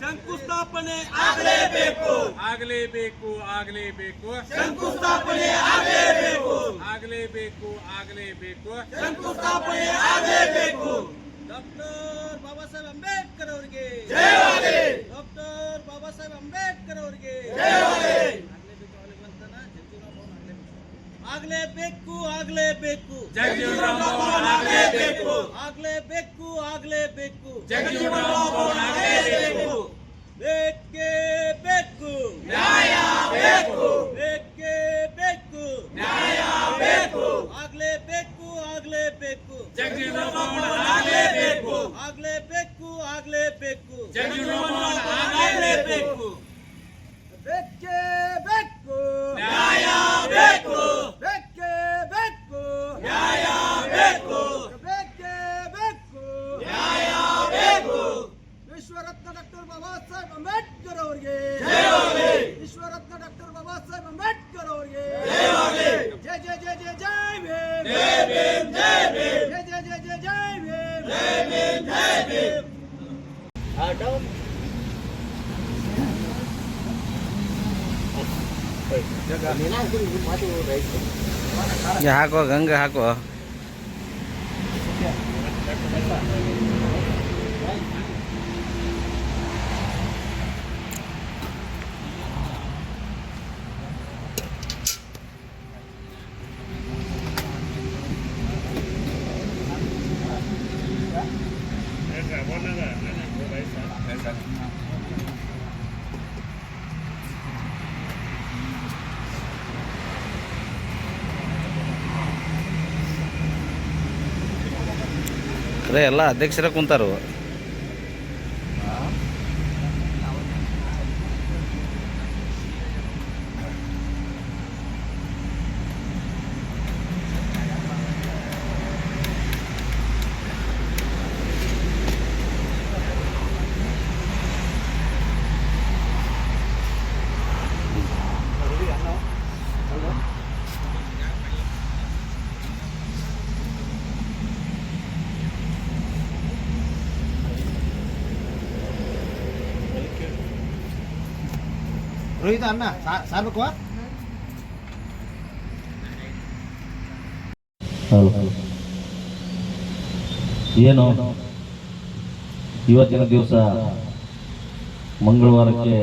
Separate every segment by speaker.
Speaker 1: ಶಂಕುಸ್ಥಾಪನೆ ಆಗಲೇಬೇಕು
Speaker 2: ಆಗಲೇಬೇಕು ಆಗಲೇಬೇಕು
Speaker 1: ಶಂಕುಸ್ಥಾಪನೆ ಆಗಲೇಬೇಕು
Speaker 2: ಆಗಲೇಬೇಕು ಆಗಲೇಬೇಕು
Speaker 1: ಶಂಕುಸ್ಥಾಪನೆ ಆಗಲೇಬೇಕು
Speaker 3: ಡಾಕ್ಟರ್ ಬಾಬಾ ಸಾಹೇಬ್ ಅಂಬೇಡ್ಕರ್ ಅವರಿಗೆ
Speaker 1: ಜಯವಾಗಲಿ
Speaker 3: ಡಾಕ್ಟರ್ ಬಾಬಾ ಸಾಹೇಬ್ ಅಂಬೇಡ್ಕರ್ ಅವರಿಗೆ
Speaker 1: ಜಯವಾಗಲಿ
Speaker 3: ಆಗಲೇಬೇಕು ಆಗಲೇಬೇಕು
Speaker 2: ಜಗಜೀವನರಾಮ್ ಭವನ ಆಗಲೇಬೇಕು
Speaker 3: ಆಗಲೇಬೇಕು ಆಗಲೇಬೇಕು
Speaker 1: ಜಗಜೀವನರಾಮ್ ಭವನ ಆಗಲೇಬೇಕು
Speaker 3: ಬೇಕೇ ಬೇಕು
Speaker 1: ನ್ಯಾಯ ಬೇಕು
Speaker 3: ಬೇಕೇ ಬೇಕು
Speaker 1: ನ್ಯಾಯ ಬೇಕು
Speaker 3: ಆಗಲೇಬೇಕು ಆಗಲೇಬೇಕು
Speaker 1: ಜಗಜೀವನರಾಮ್ ಭವನ ಆಗಲೇಬೇಕು
Speaker 3: ಆಗಲೇಬೇಕು ಆಗಲೇಬೇಕು
Speaker 1: ಜಗಜೀವನರಾಮ್ ಭವನ ಆಗಲೇಬೇಕು
Speaker 3: ಬೇಕೇ ಬೇಕು
Speaker 1: ನ್ಯಾಯ ಬೇಕು
Speaker 3: ಬೇಕೇ ಬೇಕು
Speaker 1: ನ್ಯಾಯ ಬೇಕು
Speaker 3: ಬೇಕೇ ಬೇಕು
Speaker 1: ನ್ಯಾಯ ಬೇಕು
Speaker 3: ವಿಶ್ವರತ್ನ ಡಾಕ್ಟರ್ ಬಾಬಾ ಸಾಹೇಬ್ ಅಂಬೇಡ್ಕರ್ ಅವರಿಗೆ
Speaker 1: ಜಯವಾಗಲಿ
Speaker 3: ವಿಶ್ವರತ್ನ ಡಾಕ್ಟರ್ ಬಾಬಾ ಸಾಹೇಬ್ ಅಂಬೇಡ್ಕರ್ ಅವರಿಗೆ
Speaker 1: ಜಯವಾಗಲಿ
Speaker 3: ಜಯ ಜಯ ಜಯ ಜಯ ಜೈ ಭೀಮ್
Speaker 1: ಜೈ ಭೀಮ್ ಜೈ ಭೀಮ್
Speaker 3: ಜಯ ಜಯ ಜಯ ಜಯ ಜೈ ಭೀಮ್
Speaker 1: ಜೈ ಭೀಮ್ ಜೈ ಭೀಮ್
Speaker 4: ಹಾಕೋ ಗಂಗೆ ಹಾಕೋ ಅದೇ ಎಲ್ಲ ಅಧ್ಯಕ್ಷರ ಕುಂತಾರು.
Speaker 3: ರೋಹಿತ ಅನ್ನ ಸಾರ್ಬೇಕು
Speaker 5: ಏನು ಇವತ್ತಿನ ದಿವಸ ಮಂಗಳವಾರಕ್ಕೆ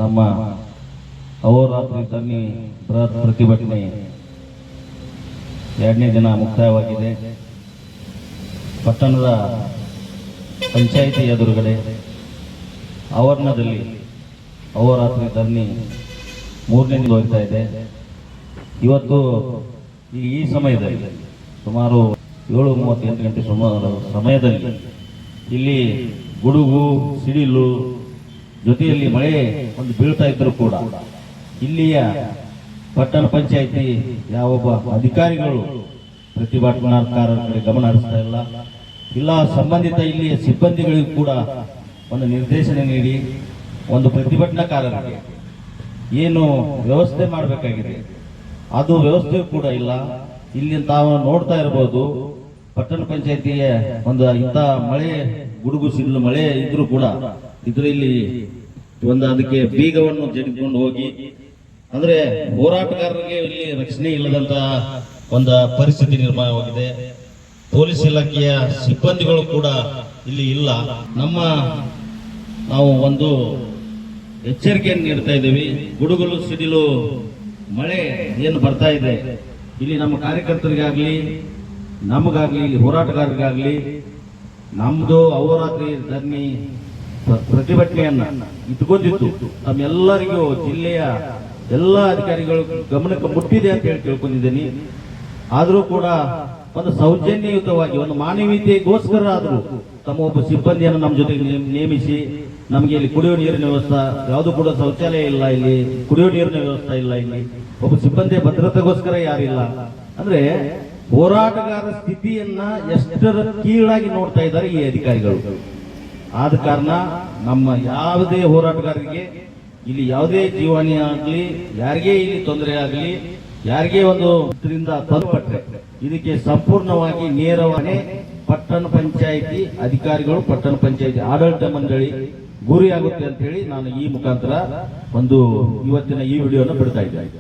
Speaker 5: ನಮ್ಮ ಅಹೋರಾತ್ರಿ ಧರಣಿ ಬೃಹತ್ ಪ್ರತಿಭಟನೆ 2ನೇ ದಿನ ಮುಕ್ತಾಯವಾಗಿದೆ. ಪಟ್ಟಣದ ಪಂಚಾಯಿತಿ ಎದುರುಗಡೆ ಆವರಣದಲ್ಲಿ ಅಹೋರಾತ್ರಿ ಧರಣಿ 3ನೇ ದಿನ ಹೋಗ್ತಾ ಇದೆ. ಇವತ್ತು ಈ ಸಮಯದಲ್ಲಿ ಸುಮಾರು 7:38 ಗಂಟೆ ಸುಮಾರು ಸಮಯದಲ್ಲಿ ಇಲ್ಲಿ ಗುಡುಗು ಸಿಡಿಲು ಜೊತೆಯಲ್ಲಿ ಮಳೆ ಒಂದು ಬೀಳ್ತಾ ಇದ್ರು ಕೂಡ ಇಲ್ಲಿಯ ಪಟ್ಟಣ ಪಂಚಾಯಿತಿ ಯಾವೊಬ್ಬ ಅಧಿಕಾರಿಗಳು ಪ್ರತಿಭಟನಾಕಾರರ ಕಡೆ ಗಮನ ಹರಿಸ್ತಾ ಇಲ್ಲ ಸಂಬಂಧಿತ ಇಲ್ಲಿಯ ಸಿಬ್ಬಂದಿಗಳಿಗೂ ಕೂಡ ಒಂದು ನಿರ್ದೇಶನ ನೀಡಿ ಒಂದು ಪ್ರತಿಭಟನಾಕಾರರಿಗೆ ಏನು ವ್ಯವಸ್ಥೆ ಮಾಡಬೇಕಾಗಿದೆ ಅದು ವ್ಯವಸ್ಥೆ ಕೂಡ ಇಲ್ಲ. ಇಲ್ಲಿ ತಾವು ನೋಡ್ತಾ ಇರಬಹುದು ಪಟ್ಟಣ ಪಂಚಾಯತಿಯ ಒಂದು ಇಂಥ ಮಳೆ ಗುಡುಗು ಸಿಡಿಲು ಮಳೆ ಇದ್ರೂ ಕೂಡ ಇದರಲ್ಲಿ ಒಂದು ಅದಕ್ಕೆ ಬೀಗವನ್ನು ಜಡಿದುಕೊಂಡು ಹೋಗಿ ಅಂದ್ರೆ ಹೋರಾಟಗಾರರಿಗೆ ಇಲ್ಲಿ ರಕ್ಷಣೆ ಇಲ್ಲದಂತ ಒಂದು ಪರಿಸ್ಥಿತಿ ನಿರ್ಮಾಣವಾಗಿದೆ. ಪೊಲೀಸ್ ಇಲಾಖೆಯ ಸಿಬ್ಬಂದಿಗಳು ಕೂಡ ಇಲ್ಲಿ ಇಲ್ಲ. ನಾವು ಒಂದು ಎಚ್ಚರಿಕೆಯನ್ನು ನೀಡ್ತಾ ಇದ್ದೀವಿ. ಗುಡುಗಲು ಸಿಡಿಲು ಮಳೆ ಏನು ಬರ್ತಾ ಇದೆ ಇಲ್ಲಿ ನಮ್ಮ ಕಾರ್ಯಕರ್ತರಿಗಾಗ್ಲಿ ನಮಗಾಗ್ಲಿ ಇಲ್ಲಿ ಹೋರಾಟಗಾರರಿಗಾಗ್ಲಿ ನಮ್ದು ಅಹೋರಾತ್ರಿ ಧರಣಿ ಪ್ರತಿಭಟನೆಯನ್ನ ಇಟ್ಕೊಂಡಿದ್ದು ನಮ್ಮೆಲ್ಲರಿಗೂ ಜಿಲ್ಲೆಯ ಎಲ್ಲ ಅಧಿಕಾರಿಗಳು ಗಮನಕ್ಕೆ ಮುಟ್ಟಿದೆ ಅಂತ ಹೇಳಿ ತಿಳ್ಕೊಂಡಿದ್ದೀನಿ. ಆದರೂ ಕೂಡ ಒಂದು ಸೌಜನ್ಯಯುತವಾಗಿ ಒಂದು ಮಾನವೀಯತೆಗೋಸ್ಕರ ಆದರೂ ತಮ್ಮ ಒಬ್ಬ ಸಿಬ್ಬಂದಿಯನ್ನು ನಮ್ಮ ಜೊತೆಗೆ ನೇಮಿಸಿ ನಮಗೆ ಇಲ್ಲಿ ಕುಡಿಯುವ ನೀರಿನ ವ್ಯವಸ್ಥೆ ಯಾವುದು ಕೂಡ ಶೌಚಾಲಯ ಇಲ್ಲ, ಇಲ್ಲಿ ಕುಡಿಯುವ ನೀರಿನ ವ್ಯವಸ್ಥೆ ಇಲ್ಲ, ಇಲ್ಲಿ ಒಬ್ಬ ಸಿಬ್ಬಂದಿಯ ಭದ್ರತೆಗೋಸ್ಕರ ಯಾರಿಲ್ಲ. ಅಂದ್ರೆ ಹೋರಾಟಗಾರ ಸ್ಥಿತಿಯನ್ನ ಎಷ್ಟರ ಕೀಳಾಗಿ ನೋಡ್ತಾ ಇದ್ದಾರೆ ಈ ಅಧಿಕಾರಿಗಳು. ಆದ ಕಾರಣ ನಮ್ಮ ಯಾವುದೇ ಹೋರಾಟಗಾರರಿಗೆ ಇಲ್ಲಿ ಯಾವುದೇ ಜೀವಹಾನಿ ಆಗಲಿ, ಯಾರಿಗೇ ಇಲ್ಲಿ ತೊಂದರೆ ಆಗಲಿ, ಯಾರಿಗೇ ಒಂದು ಇದರಿಂದ ತಲುಪಟ್ರೆ ಇದಕ್ಕೆ ಸಂಪೂರ್ಣವಾಗಿ ನೇರವಾಗಿ ಪಟ್ಟಣ ಪಂಚಾಯಿತಿ ಅಧಿಕಾರಿಗಳು, ಪಟ್ಟಣ ಪಂಚಾಯಿತಿ ಆಡಳಿತ ಮಂಡಳಿ ಗುರಿಯಾಗುತ್ತೆ ಅಂತ ಹೇಳಿ ನಾನು ಈ ಮುಖಾಂತರ ಒಂದು ಇವತ್ತಿನ ಈ ವಿಡಿಯೋನ ಬಿಡ್ತಾ ಇದ್ದೇನೆ.